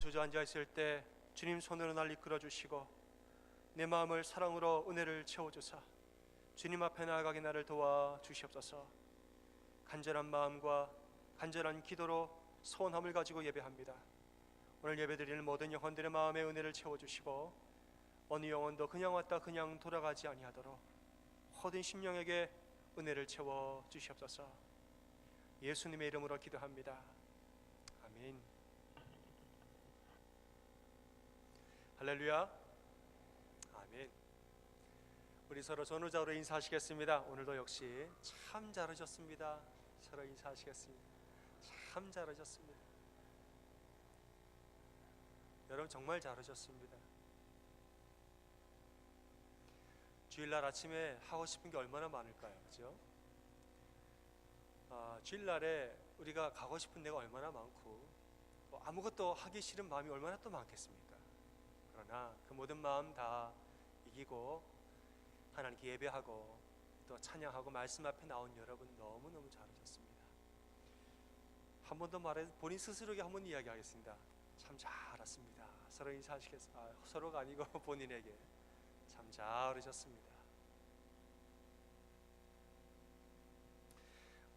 주저앉아 있을 때 주님 손으로 날 이끌어 주시고 내 마음을 사랑으로 은혜를 채워주사 주님 앞에 나아가게 나를 도와 주시옵소서. 간절한 마음과 간절한 기도로 소원함을 가지고 예배합니다. 오늘 예배드리는 모든 영혼들의 마음에 은혜를 채워주시고 어느 영혼도 그냥 왔다 그냥 돌아가지 아니하도록 모든 심령에게 은혜를 채워 주시옵소서. 예수님의 이름으로 기도합니다. 아멘. 할렐루야. 아멘. 우리 서로 전우자로 인사하시겠습니다. 오늘도 역시 참 잘하셨습니다. 서로 인사하시겠습니다. 참 잘하셨습니다. 여러분 정말 잘하셨습니다. 주일날 아침에 하고 싶은 게 얼마나 많을까요? 그죠? 주일날에 우리가 가고 싶은 데가 얼마나 많고 또 아무것도 하기 싫은 마음이 얼마나 또 많겠습니까? 그러나 그 모든 마음 다 이기고 하나님께 예배하고 또 찬양하고 말씀 앞에 나온 여러분 너무너무 잘하셨습니다. 한 번 더 말해 본인 스스로에게 한 번 이야기하겠습니다. 참 잘했습니다. 서로 인사하시겠습니다. 서로가 아니고 본인에게 참 잘하셨습니다.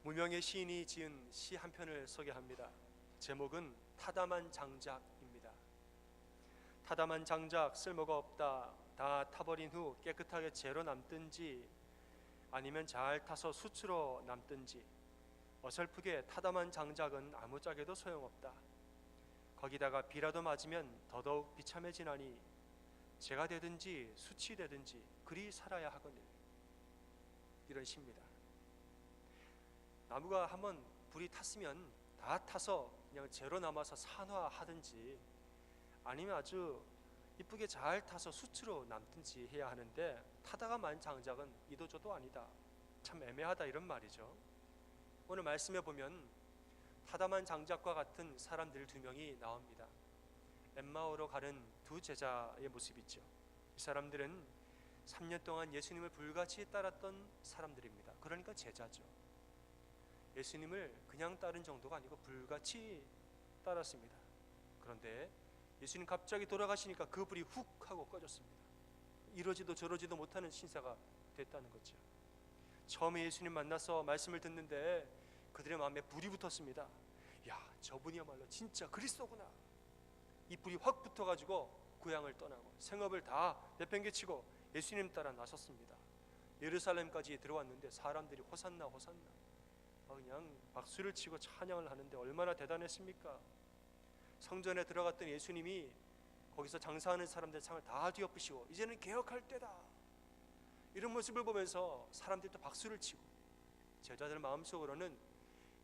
무명의 시인이 지은 시 한 편을 소개합니다. 제목은 타담한 장작입니다. 타담한 장작 쓸모가 없다. 다 타버린 후 깨끗하게 재로 남든지 아니면 잘 타서 숯으로 남든지 어설프게 타담한 장작은 아무짝에도 소용없다. 거기다가 비라도 맞으면 더더욱 비참해지나니 재가 되든지 숯이 되든지 그리 살아야 하거늘. 이런 시입니다. 나무가 한번 불이 탔으면 다 타서 그냥 재로 남아서 산화하든지 아니면 아주 이쁘게 잘 타서 숯으로 남든지 해야 하는데 타다가 만 장작은 이도저도 아니다. 참 애매하다 이런 말이죠. 오늘 말씀에 보면 타담한 장작과 같은 사람들 두 명이 나옵니다. 엠마오로 가는 두 제자의 모습이죠. 이 사람들은 3년 동안 예수님을 불같이 따랐던 사람들입니다. 그러니까 제자죠. 예수님을 그냥 따른 정도가 아니고 불같이 따랐습니다. 그런데 예수님 갑자기 돌아가시니까 그 불이 훅 하고 꺼졌습니다. 이러지도 저러지도 못하는 신사가 됐다는 거죠. 처음에 예수님 만나서 말씀을 듣는데 그들의 마음에 불이 붙었습니다. 야, 저분이야말로 진짜 그리스도구나. 이 불이 확 붙어가지고 고향을 떠나고 생업을 다 내팽개치고 예수님 따라 나섰습니다. 예루살렘까지 들어왔는데 사람들이 호산나 호산나 그냥 박수를 치고 찬양을 하는데 얼마나 대단했습니까? 성전에 들어갔던 예수님이 거기서 장사하는 사람들 상을 다 뒤엎으시고 이제는 개혁할 때다. 이런 모습을 보면서 사람들이 또 박수를 치고 제자들 마음속으로는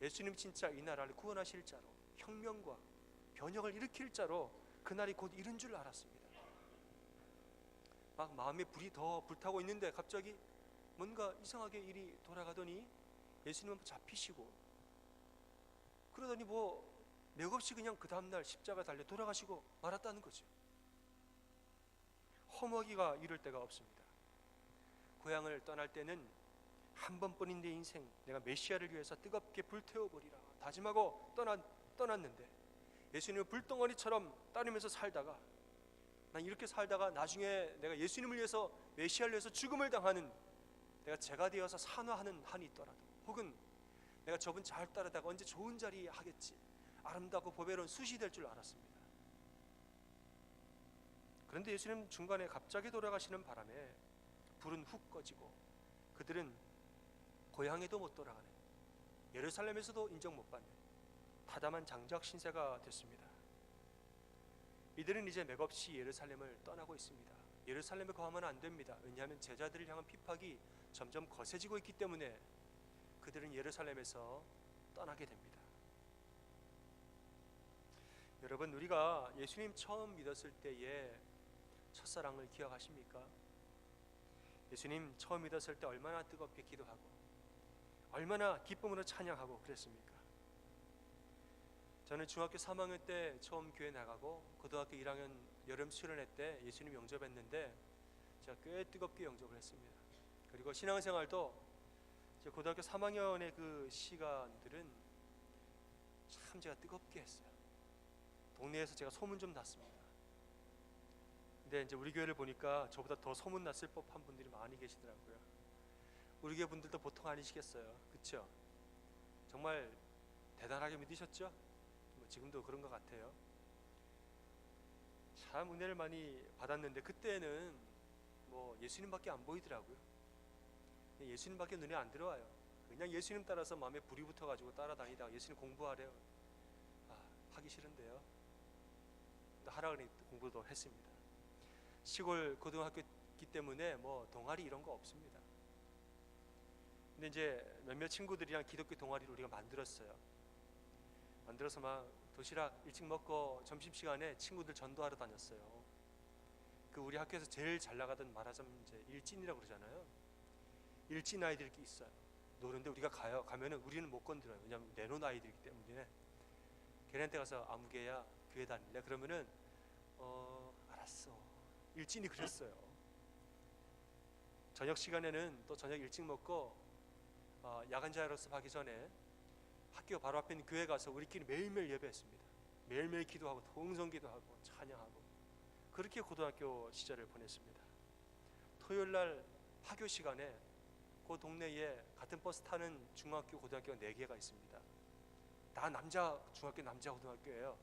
예수님 진짜 이 나라를 구원하실 자로 혁명과 변혁을 일으킬 자로 그날이 곧 이른 줄 알았습니다. 막 마음에 불이 더 불타고 있는데 갑자기 뭔가 이상하게 일이 돌아가더니 예수님은 잡히시고 그러더니 맥없이 그냥 그 다음날 십자가 달려 돌아가시고 말았다는 거죠. 허먹이가 이럴 데가 없습니다. 고향을 떠날 때는 한 번뿐인 내 인생 내가 메시아를 위해서 뜨겁게 불태워버리라 다짐하고 떠났는데 예수님을 불덩어리처럼 따르면서 살다가 난 이렇게 살다가 나중에 내가 예수님을 위해서 메시아를 위해서 죽음을 당하는 내가 제가 되어서 산화하는 한이 있더라도 혹은 내가 저분 잘 따르다가 언제 좋은 자리 하겠지 아름답고 보배로운 숯이 될 줄 알았습니다. 그런데 예수님 중간에 갑자기 돌아가시는 바람에 불은 훅 꺼지고 그들은 고향에도 못 돌아가는 예루살렘에서도 인정 못 받는 타담한 장작 신세가 됐습니다. 이들은 이제 맥없이 예루살렘을 떠나고 있습니다. 예루살렘에 거하면 안 됩니다. 왜냐하면 제자들을 향한 핍박이 점점 거세지고 있기 때문에 그들은 예루살렘에서 떠나게 됩니다. 여러분, 우리가 예수님 처음 믿었을 때의 첫사랑을 기억하십니까? 예수님 처음 믿었을 때 얼마나 뜨겁게 기도하고 얼마나 기쁨으로 찬양하고 그랬습니까? 저는 중학교 3학년 때 처음 교회 나가고 고등학교 1학년 여름 수련회 때 예수님 영접했는데 제가 꽤 뜨겁게 영접을 했습니다. 그리고 신앙생활도 제 고등학교 3학년의 그 시간들은 참 제가 뜨겁게 했어요. 동네에서 제가 소문 좀 났습니다. 근데 이제 우리 교회를 보니까 저보다 더 소문 났을 법한 분들이 많이 계시더라고요. 우리 교회 분들도 보통 아니시겠어요, 그렇죠? 정말 대단하게 믿으셨죠? 뭐 지금도 그런 것 같아요. 참 은혜를 많이 받았는데 그때는 뭐 예수님밖에 안 보이더라고요. 예수님밖에 눈에 안 들어와요. 그냥 예수님 따라서 마음에 불이 붙어가지고 따라다니다가 예수님 공부하래요. 하기 싫은데요. 또 하라 그러니 공부도 했습니다. 시골 고등학교이기 때문에 뭐 동아리 이런 거 없습니다. 근데 이제 몇몇 친구들이랑 기독교 동아리를 우리가 만들었어요. 만들어서 막 도시락 일찍 먹고 점심시간에 친구들 전도하러 다녔어요. 그 우리 학교에서 제일 잘 나가던 말하자면 이제 일진이라고 그러잖아요. 일진 아이들이 있어요. 노는데 우리가 가면은 우리는 못 건드려요. 왜냐하면 내놓은 아이들이기 때문에. 걔네한테 가서 아무개야 교회 다닐래? 그러면은 알았어. 일진이 그랬어요. 저녁 시간에는 또 저녁 일찍 먹고 야간 자율학습 하기 전에 학교 바로 앞에 있는 교회 가서 우리끼리 매일매일 예배했습니다. 매일매일 기도하고 통성 기도하고 찬양하고 그렇게 고등학교 시절을 보냈습니다. 토요일날 하교 시간에 그 동네에 같은 버스 타는 중학교 고등학교가 4개가 있습니다. 다 남자 중학교 남자 고등학교예요.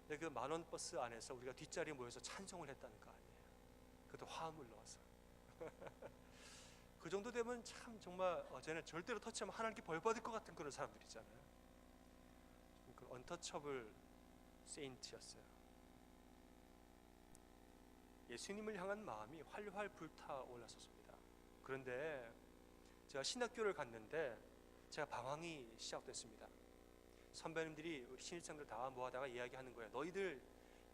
근데 그 만원 버스 안에서 우리가 뒷자리에 모여서 찬송을 했다는 거 아니에요. 그것도 화음을 넣어서. 그 정도 되면 참 정말 쟤는 절대로 터치하면 하나님께 벌 받을 것 같은 그런 사람들이잖아요. 그 언터처블 세인트였어요. 예수님을 향한 마음이 활활 불타올랐었습니다. 그런데 제가 신학교를 갔는데 제가 방황이 시작됐습니다. 선배님들이 우리 신입생들 다 모아다가 이야기하는 거예요. 너희들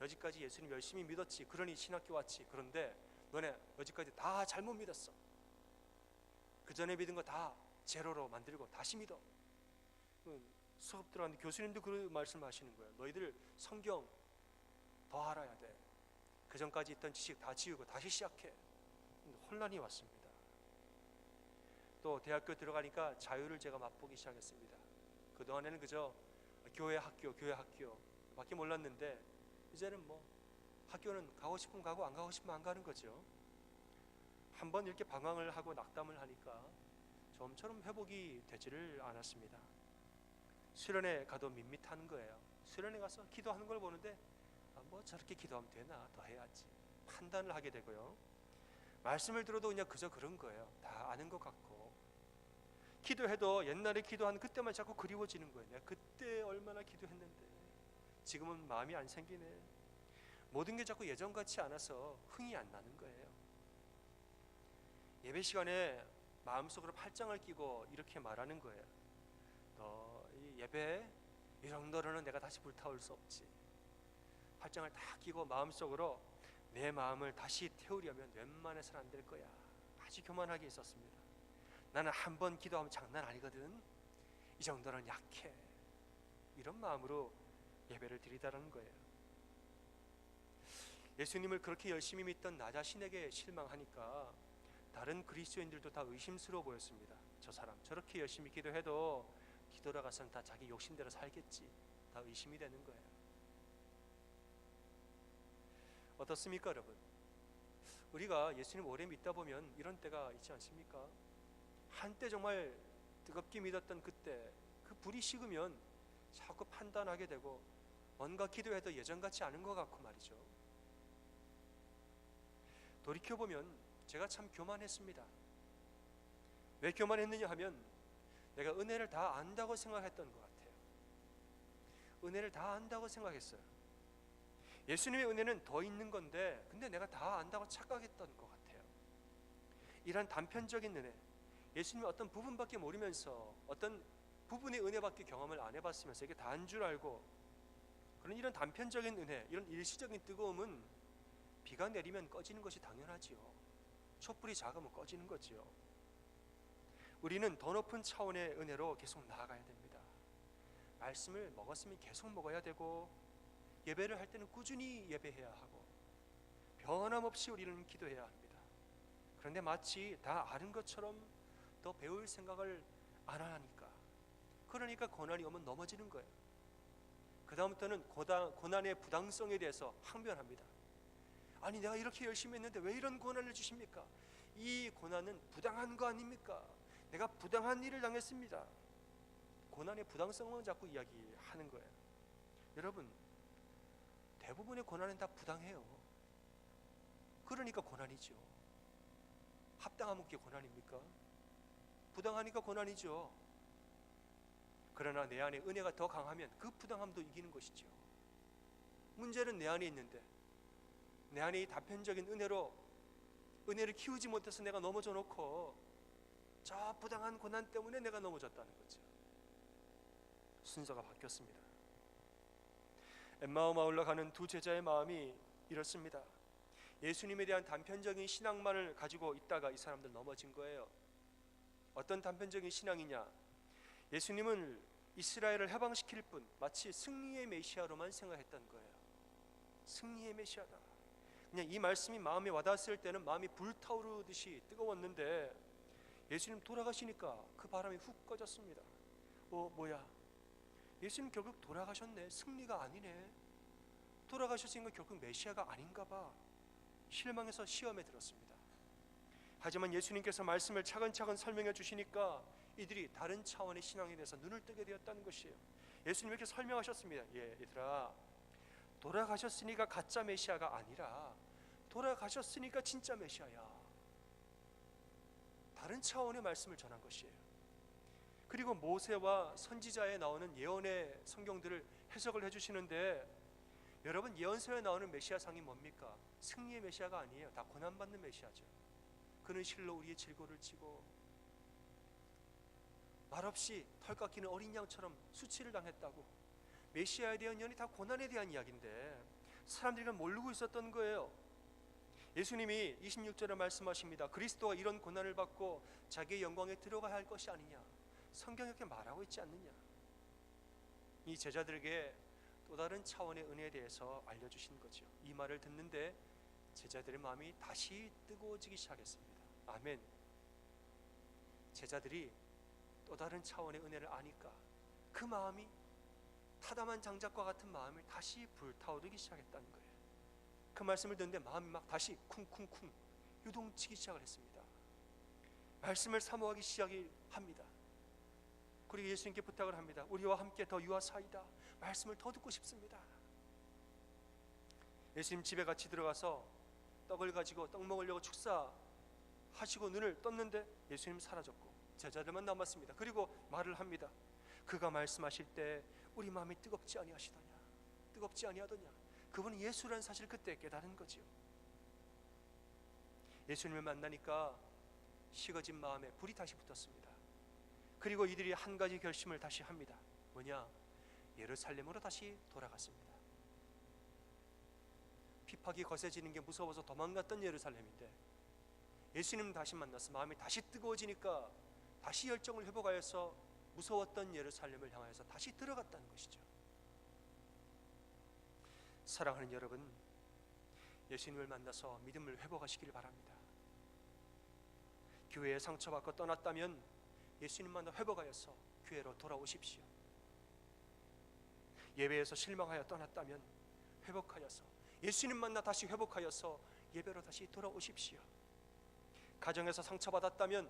여지까지 예수님 열심히 믿었지. 그러니 신학교 왔지. 그런데 너네 여지까지 다 잘못 믿었어. 그 전에 믿은 거 다 제로로 만들고 다시 믿어. 수업 들어갔는데 교수님도 그런 말씀을 하시는 거예요. 너희들 성경 더 알아야 돼. 그 전까지 있던 지식 다 지우고 다시 시작해. 혼란이 왔습니다. 또 대학교 들어가니까 자유를 제가 맛보기 시작했습니다. 그동안에는 그저 교회 학교 밖에 몰랐는데 이제는 뭐 학교는 가고 싶으면 가고 안 가고 싶으면 안 가는 거죠. 한번 이렇게 방황을 하고 낙담을 하니까 좀처럼 회복이 되지를 않았습니다. 수련회 가도 밋밋한 거예요. 수련회 가서 기도하는 걸 보는데 뭐 저렇게 기도하면 되나, 더 해야지 판단을 하게 되고요. 말씀을 들어도 그냥 그저 그런 거예요. 다 아는 것 같고 기도해도 옛날에 기도한 그때만 자꾸 그리워지는 거예요. 내가 그때 얼마나 기도했는데 지금은 마음이 안 생기네. 모든 게 자꾸 예전 같지 않아서 흥이 안 나는 거예요. 예배 시간에 마음속으로 팔짱을 끼고 이렇게 말하는 거예요. 너 이 예배 이 정도로는 내가 다시 불타올 수 없지. 팔짱을 딱 끼고 마음속으로 내 마음을 다시 태우려면 웬만해서는 안 될 거야. 아주 교만하게 있었습니다. 나는 한 번 기도하면 장난 아니거든. 이 정도는 약해. 이런 마음으로 예배를 드리다라는 거예요. 예수님을 그렇게 열심히 믿던 나 자신에게 실망하니까 다른 그리스도인들도 다 의심스러워 보였습니다. 저 사람 저렇게 열심히 기도해도 뒤돌아가서는 다 자기 욕심대로 살겠지. 다 의심이 되는 거예요. 어떻습니까, 여러분? 우리가 예수님 오래 믿다 보면 이런 때가 있지 않습니까? 한때 정말 뜨겁게 믿었던 그때 그 불이 식으면 자꾸 판단하게 되고 뭔가 기도해도 예전 같지 않은 것 같고 말이죠. 돌이켜보면 제가 참 교만했습니다. 왜 교만했느냐 하면 내가 은혜를 다 안다고 생각했던 것 같아요. 은혜를 다 안다고 생각했어요. 예수님의 은혜는 더 있는 건데 근데 내가 다 안다고 착각했던 것 같아요. 이런 단편적인 은혜, 예수님의 어떤 부분밖에 모르면서 어떤 부분의 은혜밖에 경험을 안 해봤으면서 이게 다인 줄 알고 그런 이런 단편적인 은혜, 이런 일시적인 뜨거움은 비가 내리면 꺼지는 것이 당연하지요. 촛불이 작으면 꺼지는 거지요. 우리는 더 높은 차원의 은혜로 계속 나아가야 됩니다. 말씀을 먹었으면 계속 먹어야 되고 예배를 할 때는 꾸준히 예배해야 하고 변함없이 우리는 기도해야 합니다. 그런데 마치 다 아는 것처럼 더 배울 생각을 안 하니까 그러니까 고난이 오면 넘어지는 거예요. 그 다음부터는 고난의 부당성에 대해서 항변합니다. 아니 내가 이렇게 열심히 했는데 왜 이런 고난을 주십니까? 이 고난은 부당한 거 아닙니까? 내가 부당한 일을 당했습니다. 고난의 부당성만 자꾸 이야기하는 거예요. 여러분, 대부분의 고난은 다 부당해요. 그러니까 고난이죠. 합당하면 그게 고난입니까? 부당하니까 고난이죠. 그러나 내 안에 은혜가 더 강하면 그 부당함도 이기는 것이죠. 문제는 내 안에 있는데 내 안에 이 단편적인 은혜를 키우지 못해서 내가 넘어져 놓고 저 부당한 고난 때문에 내가 넘어졌다는 거죠. 순서가 바뀌었습니다. 엠마오 가는 두 제자의 마음이 이렇습니다. 예수님에 대한 단편적인 신앙만을 가지고 있다가 이 사람들 넘어진 거예요. 어떤 단편적인 신앙이냐? 예수님은 이스라엘을 해방시킬 뿐, 마치 승리의 메시아로만 생각했던 거예요. 승리의 메시아다. 그냥 이 말씀이 마음에 와닿았을 때는 마음이 불타오르듯이 뜨거웠는데 예수님 돌아가시니까 그 바람이 훅 꺼졌습니다. 뭐야? 예수님 결국 돌아가셨네. 승리가 아니네. 돌아가셨으니까 결국 메시아가 아닌가 봐. 실망해서 시험에 들었습니다. 하지만 예수님께서 말씀을 차근차근 설명해 주시니까 이들이 다른 차원의 신앙에 대해서 눈을 뜨게 되었다는 것이에요. 예수님 이렇게 설명하셨습니다. 얘들아, 돌아가셨으니까 가짜 메시아가 아니라 돌아가셨으니까 진짜 메시아야. 다른 차원의 말씀을 전한 것이에요. 그리고 모세와 선지자에 나오는 예언의 성경들을 해석을 해주시는데, 여러분, 예언서에 나오는 메시아상이 뭡니까? 승리의 메시아가 아니에요. 다 고난받는 메시아죠. 그는 실로 우리의 질고를 지고 말없이 털 깎이는 어린 양처럼 수치를 당했다고. 메시아에 대한 예언이 다 고난에 대한 이야기인데 사람들이 모르고 있었던 거예요. 예수님이 26절에 말씀하십니다. 그리스도가 이런 고난을 받고 자기의 영광에 들어가야 할 것이 아니냐. 성경이 이렇게 말하고 있지 않느냐. 이 제자들에게 또 다른 차원의 은혜에 대해서 알려주신 거죠. 이 말을 듣는데 제자들의 마음이 다시 뜨거워지기 시작했습니다. 아멘. 제자들이 또 다른 차원의 은혜를 아니까 그 마음이 타담한 장작과 같은 마음을 다시 불타오르기 시작했다는 거예요. 그 말씀을 듣는데 마음이 막 다시 쿵쿵쿵 유동치기 시작을 했습니다. 말씀을 사모하기 시작합니다. 그리고 예수님께 부탁을 합니다. 우리와 함께 더 유하사이다. 말씀을 더 듣고 싶습니다. 예수님 집에 같이 들어가서 떡을 가지고 떡 먹으려고 축사하시고 눈을 떴는데 예수님 사라졌고 제자들만 남았습니다. 그리고 말을 합니다. 그가 말씀하실 때 우리 마음이 뜨겁지 아니하시더냐. 뜨겁지 아니하더냐. 그분은 예수라는 사실 그때 깨달은 거지요. 예수님을 만나니까 식어진 마음에 불이 다시 붙었습니다. 그리고 이들이 한 가지 결심을 다시 합니다. 뭐냐? 예루살렘으로 다시 돌아갔습니다. 핍박이 거세지는 게 무서워서 도망갔던 예루살렘인데 예수님 다시 만나서 마음이 다시 뜨거워지니까 다시 열정을 회복하여서 무서웠던 예루살렘을 향하여서 다시 들어갔다는 것이죠. 사랑하는 여러분, 예수님을 만나서 믿음을 회복하시길 바랍니다. 교회에 상처받고 떠났다면 예수님 만나 회복하여서 교회로 돌아오십시오. 예배에서 실망하여 떠났다면 회복하여서 예수님 만나 다시 회복하여서 예배로 다시 돌아오십시오. 가정에서 상처받았다면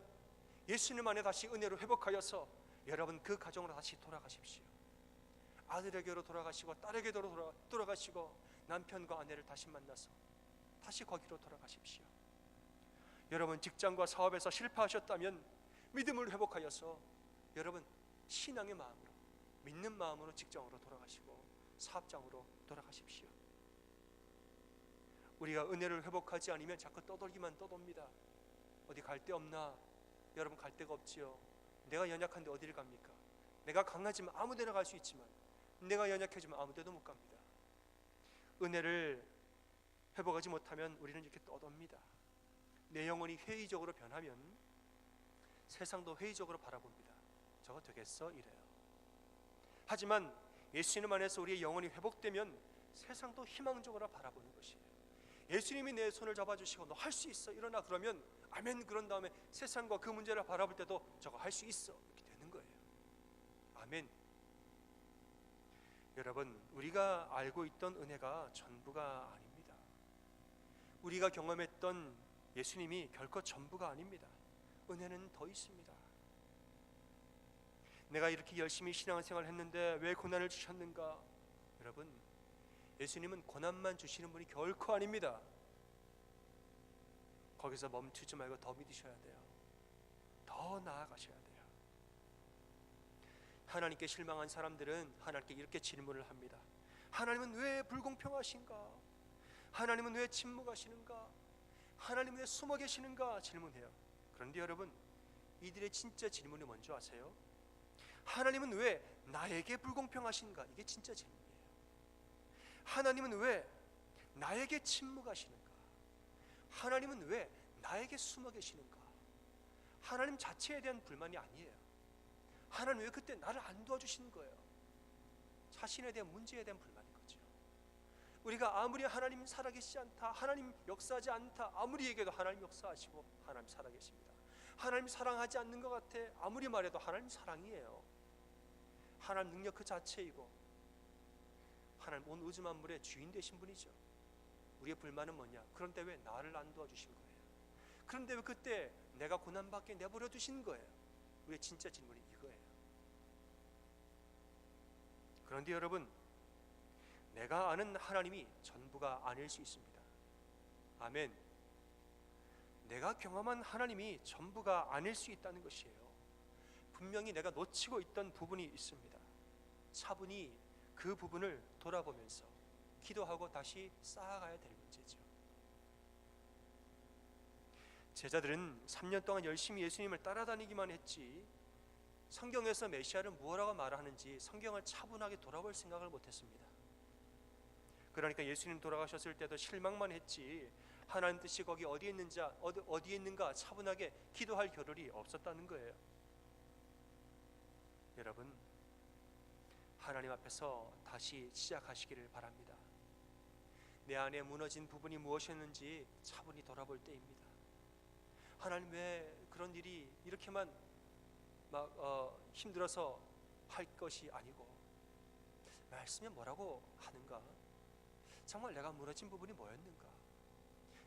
예수님 안에 다시 은혜로 회복하여서 여러분 그 가정으로 다시 돌아가십시오. 아들에게로 돌아가시고 딸에게로 돌아가시고 남편과 아내를 다시 만나서 다시 거기로 돌아가십시오. 여러분 직장과 사업에서 실패하셨다면 믿음을 회복하여서 여러분 신앙의 마음으로 믿는 마음으로 직장으로 돌아가시고 사업장으로 돌아가십시오. 우리가 은혜를 회복하지 않으면 자꾸 떠돌기만 떠돕니다. 어디 갈 데 없나? 여러분 갈 데가 없지요. 내가 연약한데 어디를 갑니까? 내가 강하지만 아무 데나 갈 수 있지만 내가 연약해지면 아무 데도 못 갑니다. 은혜를 회복하지 못하면 우리는 이렇게 떠돕니다. 내 영혼이 회의적으로 변하면 세상도 회의적으로 바라봅니다. 저거 되겠어? 이래요. 하지만 예수님 안에서 우리의 영혼이 회복되면 세상도 희망적으로 바라보는 것이에요. 예수님이 내 손을 잡아주시고 너 할 수 있어 일어나 그러면 아멘. 그런 다음에 세상과 그 문제를 바라볼 때도 저거 할 수 있어 이렇게 되는 거예요. 아멘. 여러분, 우리가 알고 있던 은혜가 전부가 아닙니다. 우리가 경험했던 예수님이 결코 전부가 아닙니다. 은혜는 더 있습니다. 내가 이렇게 열심히 신앙생활을 했는데 왜 고난을 주셨는가? 여러분, 예수님은 고난만 주시는 분이 결코 아닙니다. 거기서 멈추지 말고 더 믿으셔야 돼요. 더 나아가셔야 돼요. 하나님께 실망한 사람들은 하나님께 이렇게 질문을 합니다. 하나님은 왜 불공평하신가? 하나님은 왜 침묵하시는가? 하나님은 왜 숨어 계시는가? 질문해요. 그런데 여러분, 이들의 진짜 질문이 뭔지 아세요? 하나님은 왜 나에게 불공평하신가? 이게 진짜 질문이에요. 하나님은 왜 나에게 침묵하시는가? 하나님은 왜 나에게 숨어 계시는가? 하나님 자체에 대한 불만이 아니에요. 하나님 왜 그때 나를 안 도와주시는 거예요? 자신에 대한 문제에 대한 불만인 거죠. 우리가 아무리 하나님 살아계시지 않다, 하나님 역사하지 않다 아무리 얘기해도 하나님 역사하시고 하나님 살아계십니다. 하나님 사랑하지 않는 것 같아 아무리 말해도 하나님 사랑이에요. 하나님 능력 그 자체이고 하나님 온 우주 만물의 주인 되신 분이죠. 우리의 불만은 뭐냐? 그런데 왜 나를 안 도와주신 거예요? 그런데 왜 그때 내가 고난받게 내버려 두신 거예요? 우리의 진짜 질문이 이거예요. 그런데 여러분, 내가 아는 하나님이 전부가 아닐 수 있습니다. 아멘. 내가 경험한 하나님이 전부가 아닐 수 있다는 것이에요. 분명히 내가 놓치고 있던 부분이 있습니다. 차분히 그 부분을 돌아보면서 기도하고 다시 쌓아가야 될 문제죠. 제자들은 3년 동안 열심히 예수님을 따라다니기만 했지 성경에서 메시아를 무엇라고 말하는지 성경을 차분하게 돌아볼 생각을 못했습니다. 그러니까 예수님 돌아가셨을 때도 실망만 했지 하나님 뜻이 거기 어디에 있는가 차분하게 기도할 겨를이 없었다는 거예요. 여러분, 하나님 앞에서 다시 시작하시기를 바랍니다. 내 안에 무너진 부분이 무엇이었는지 차분히 돌아볼 때입니다. 하나님 왜 그런 일이 이렇게만 힘들어서 할 것이 아니고 말씀에 뭐라고 하는가? 정말 내가 무너진 부분이 뭐였는가?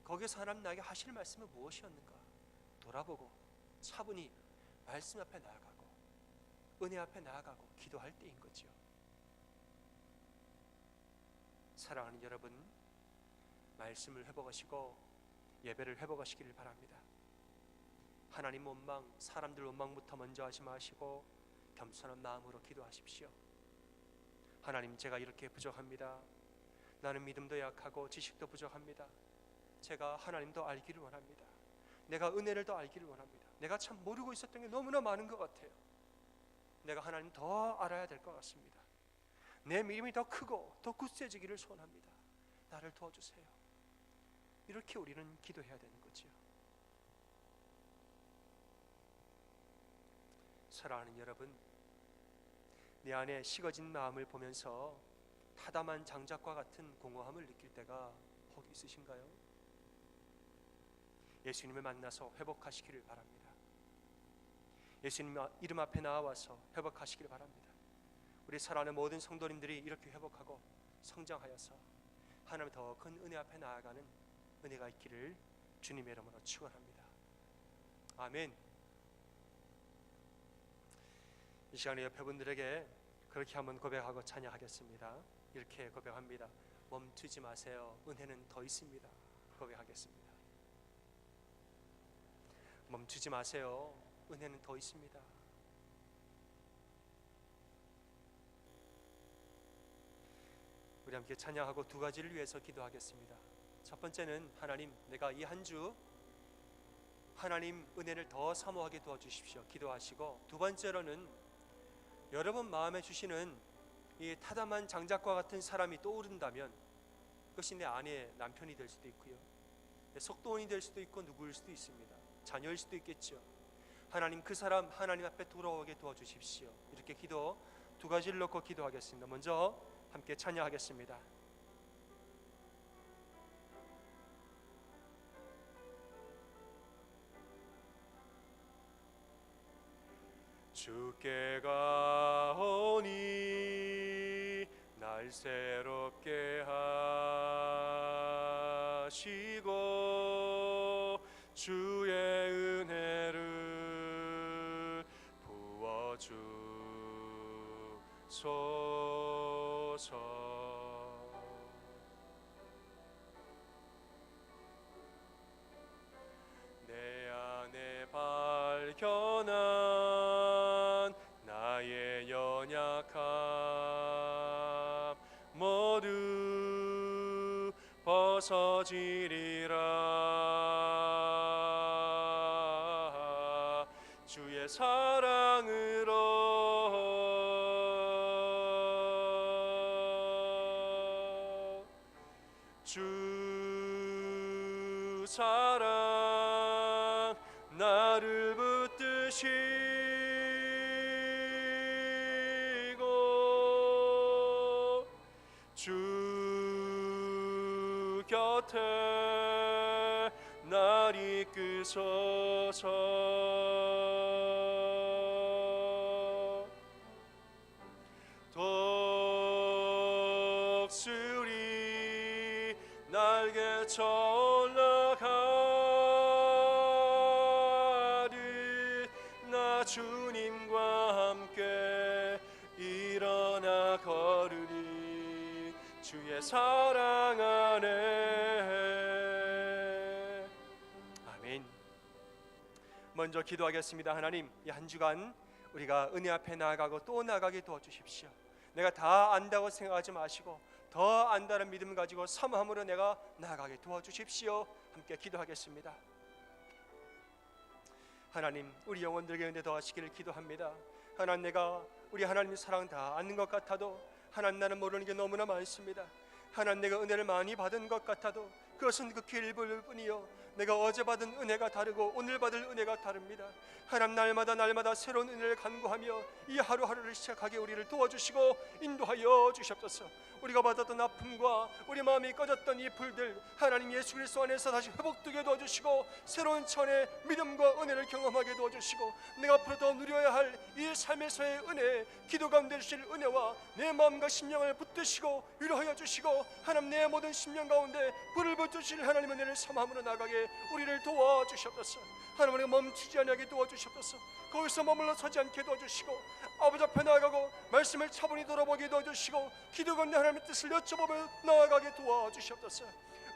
거기서 하나님 나에게 하실 말씀이 무엇이었는가? 돌아보고 차분히 말씀 앞에 나아가고 은혜 앞에 나아가고 기도할 때인 거죠. 사랑하는 여러분, 말씀을 회복하시고 예배를 회복하시기를 바랍니다. 하나님 원망, 사람들 원망부터 먼저 하지 마시고 겸손한 마음으로 기도하십시오. 하나님, 제가 이렇게 부족합니다. 나는 믿음도 약하고 지식도 부족합니다. 제가 하나님도 알기를 원합니다. 내가 은혜를 더 알기를 원합니다. 내가 참 모르고 있었던 게 너무나 많은 것 같아요. 내가 하나님 더 알아야 될 것 같습니다. 내 믿음이 더 크고 더 굳세지기를 소원합니다. 나를 도와주세요. 이렇게 우리는 기도해야 되는 거죠. 사랑하는 여러분, 내 안에 식어진 마음을 보면서 타담한 장작과 같은 공허함을 느낄 때가 혹 있으신가요? 예수님을 만나서 회복하시기를 바랍니다. 예수님 이름 앞에 나와서 회복하시기를 바랍니다. 우리 사랑하는 모든 성도님들이 이렇게 회복하고 성장하여서 하나님 더 큰 은혜 앞에 나아가는 은혜가 있기를 주님의 이름으로 축원합니다. 아멘. 이 시간에 옆에 분들에게 그렇게 한번 고백하고 찬양하겠습니다. 이렇게 고백합니다. 멈추지 마세요. 은혜는 더 있습니다. 고백하겠습니다. 멈추지 마세요. 은혜는 더 있습니다. 우리 함께 찬양하고 두 가지를 위해서 기도하겠습니다. 첫 번째는 하나님, 내가 이 한 주 하나님 은혜를 더 사모하게 도와주십시오. 기도하시고, 두 번째로는 여러분 마음에 주시는 이 타담한 장작과 같은 사람이 떠오른다면 그것이 내 아내의 남편이 될 수도 있고요, 내 속도원이 될 수도 있고 누구일 수도 있습니다. 자녀일 수도 있겠죠. 하나님, 그 사람 하나님 앞에 돌아오게 도와주십시오. 이렇게 기도 두 가지를 놓고 기도하겠습니다. 먼저 함께 찬양하겠습니다. 주께 가오니 날 새롭게 하시고 주의 은혜를 부어주소서. 내 안에 발견한 나의 연약함 모두 벗어지리라. 주의 사랑으로 주 사랑 나를 붙드시고 주 곁에 날 이끄소서. 독수리 날개쳐 올라가듯 나 주님과 함께 일어나 걸으리. 주의 사랑 안에. 아멘. 먼저 기도하겠습니다. 하나님, 이 한 주간 우리가 은혜 앞에 나아가고 또 나아가게 도와주십시오. 내가 다 안다고 생각하지 마시고 더 안다는 믿음 가지고 사모함으로 내가 나아가게 도와주십시오. 함께 기도하겠습니다. 하나님, 우리 영혼들에게 은혜 더하시기를 기도합니다. 하나님, 내가 우리 하나님의 사랑 다 아는 것 같아도 하나님, 나는 모르는 게 너무나 많습니다. 하나님, 내가 은혜를 많이 받은 것 같아도 그것은 극히 일부일 뿐이요, 내가 어제 받은 은혜가 다르고 오늘 받을 은혜가 다릅니다. 하나님, 날마다 새로운 은혜를 간구하며 이 하루하루를 시작하게 우리를 도와주시고 인도하여 주시옵소서. 우리가 받았던 아픔과 우리 마음이 꺼졌던 이 불들 하나님 예수 그리스도 안에서 다시 회복되게 도와주시고 새로운 차원의 믿음과 은혜를 경험하게 도와주시고 내가 앞으로 더 누려야 할 이 삶에서의 은혜, 기도 가운데 주실 은혜와 내 마음과 심령을 붙드시고 위로하여 주시고 하나님, 내 모든 심령 가운데 불을 붙으실 하나님 은혜를 삼함으로 나가게 우리를 도와주시옵소서. 하나님, 우리가 멈추지 않게 도와주시옵소서. 거기서 머물러 서지 않게 도와주시고 아버지 앞에 나아가고 말씀을 차분히 돌아보게 도와주시고 기도 가운데 하나님의 뜻을 여쭤보며 나아가게 도와주시옵소서.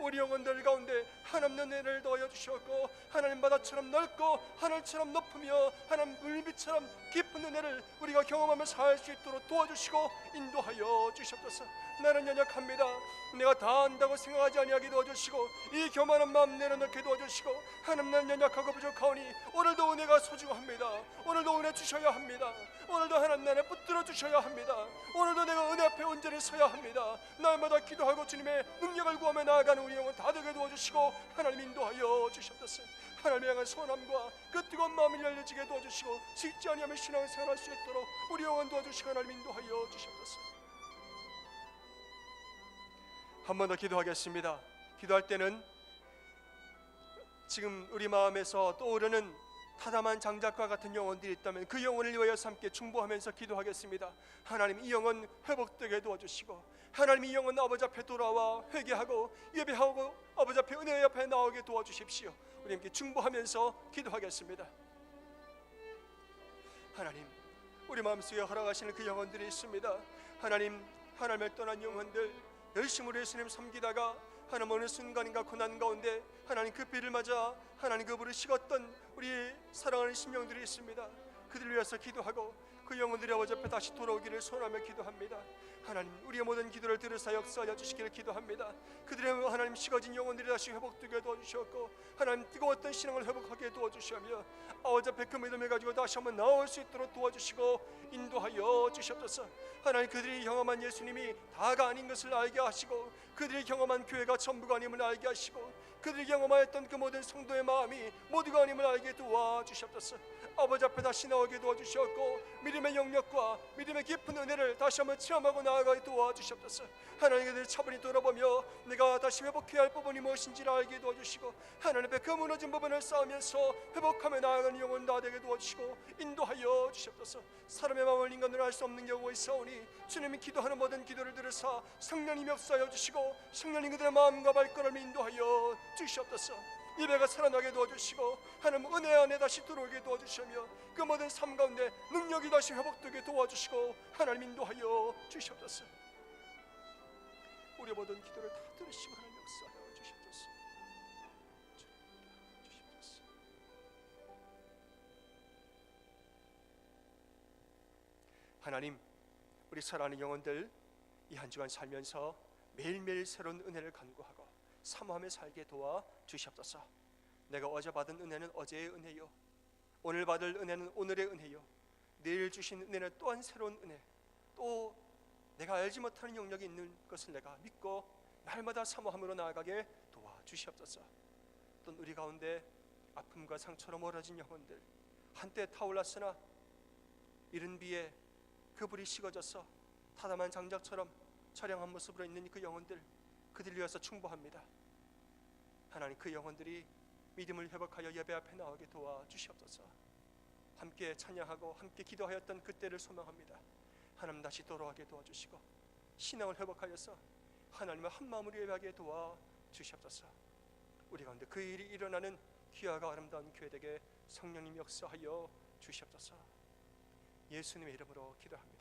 우리 영혼들 가운데 하나님의 은혜를 더하여 주시옵고 하나님 바다처럼 넓고 하늘처럼 높으며 하나님 물빛처럼 깊은 은혜를 우리가 경험하며 살 수 있도록 도와주시고 인도하여 주시옵소서. 나는 연약합니다. 내가 다 안다고 생각하지 아니하게 도와주시고 이 교만한 마음 내려놓게 도와주시고 하나님, 나는 연약하고 부족하오니 오늘도 은혜가 소중합니다. 오늘도 은혜 주셔야 합니다. 오늘도 하나님 나를 붙들어 주셔야 합니다. 오늘도 내가 은혜 앞에 온전히 서야 합니다. 날마다 기도하고 주님의 능력을 구하며 나아가는 우리 영혼 다 되게 도와주시고 하나님 인도하여 주시옵소서. 하나님을 향한 소원함과 그 뜨거운 마음이 열려지게 도와주시고 식지 아니하며 신앙생활할 수 있도록 우리 영혼 도와주시고 하나님 인도하여 주시옵소서. 한 번 더 기도하겠습니다. 기도할 때는 지금 우리 마음에서 떠오르는 타담한 장작과 같은 영혼들이 있다면 그 영혼을 위하여서 함께 중보하면서 기도하겠습니다. 하나님, 이 영혼 회복되게 도와주시고 하나님, 이 영혼 아버지 앞에 돌아와 회개하고 예배하고 아버지 앞에 은혜 앞에 나오게 도와주십시오. 우리 함께 중보하면서 기도하겠습니다. 하나님, 우리 마음속에 허락하시는 그 영혼들이 있습니다. 하나님, 하나님을 떠난 영혼들 열심으로 예수님 섬기다가 하나님 어느 순간인가 고난 가운데 하나님 그 비를 맞아 하나님 그 불을 식었던 우리 사랑하는 심령들이 있습니다. 그들을 위해서 기도하고 그 영혼들이 아버지 앞에 다시 돌아오기를 소원하며 기도합니다. 하나님, 우리의 모든 기도를 들으사 역사하여 주시기를 기도합니다. 그들의 하나님 식어진 영혼들이 다시 회복되게 도와주시옵고 하나님 뜨거웠던 신앙을 회복하게 도와주시며 아버지 앞에 그 믿음을 가지고 다시 한번 나올 수 있도록 도와주시고 인도하여 주시옵소서. 하나님, 그들이 경험한 예수님이 다가 아닌 것을 알게 하시고 그들이 경험한 교회가 전부가 아님을 알게 하시고 그들이 경험하였던 그 모든 성도의 마음이 모두가 아님을 알게 도와주시옵소서. 아버지 앞에 다시 나오게 도와주시옵고 믿음의 영역과 믿음의 깊은 은혜를 다시 한번 체험하고 나아가 나아가게 도와주시옵소서. 하나님, 그들을 차분히 돌아보며 내가 다시 회복해야 할 부분이 무엇인지를 알게 도와주시고, 하나님 앞에 그 무너진 부분을 쌓으면서 회복하며 나아가는 영혼 다 되게 도와주시고 인도하여 주시옵소서. 사람의 마음을 인간으로 알 수 없는 경우가 있사오니 주님이 기도하는 모든 기도를 들으사 성령님이 역사하여 주시고 성령님 그들의 마음과 발걸음을 인도하여 주시옵소서. 예배가 살아나게 도와주시고 하나님 은혜 안에 다시 들어오게 도와주시며 그 모든 삶 가운데 능력이 다시 회복되게 도와주시고 하나님 인도하여 주시옵소서. 우리의 모든 기도를 다 들으시고 하나님 역사하여 주시옵소서. 하나님, 우리 사랑하는 영혼들 이 한 주간 살면서 매일매일 새로운 은혜를 간구하고 사모하며 살게 도와 주시옵소서. 내가 어제 받은 은혜는 어제의 은혜요, 오늘 받을 은혜는 오늘의 은혜요, 내일 주신 은혜는 또한 새로운 은혜, 또 내가 알지 못하는 영역이 있는 것을 내가 믿고 날마다 사모함으로 나아가게 도와 주시옵소서. 또 우리 가운데 아픔과 상처로 멀어진 영혼들, 한때 타올랐으나 이른 비에 그 불이 식어져서 타담한 장작처럼 처량한 모습으로 있는 그 영혼들, 그들 위해서 충고합니다. 하나님, 그 영혼들이 믿음을 회복하여 예배 앞에 나오게 도와주시옵소서. 함께 찬양하고 함께 기도하였던 그때를 소망합니다. 하나님, 다시 돌아가게 도와주시고 신앙을 회복하여서 하나님의 한 마음으로 예배하게 도와주시옵소서. 우리 가운데 그 일이 일어나는 귀하가 아름다운 교회 되게 성령님 역사하여 주시옵소서. 예수님의 이름으로 기도합니다.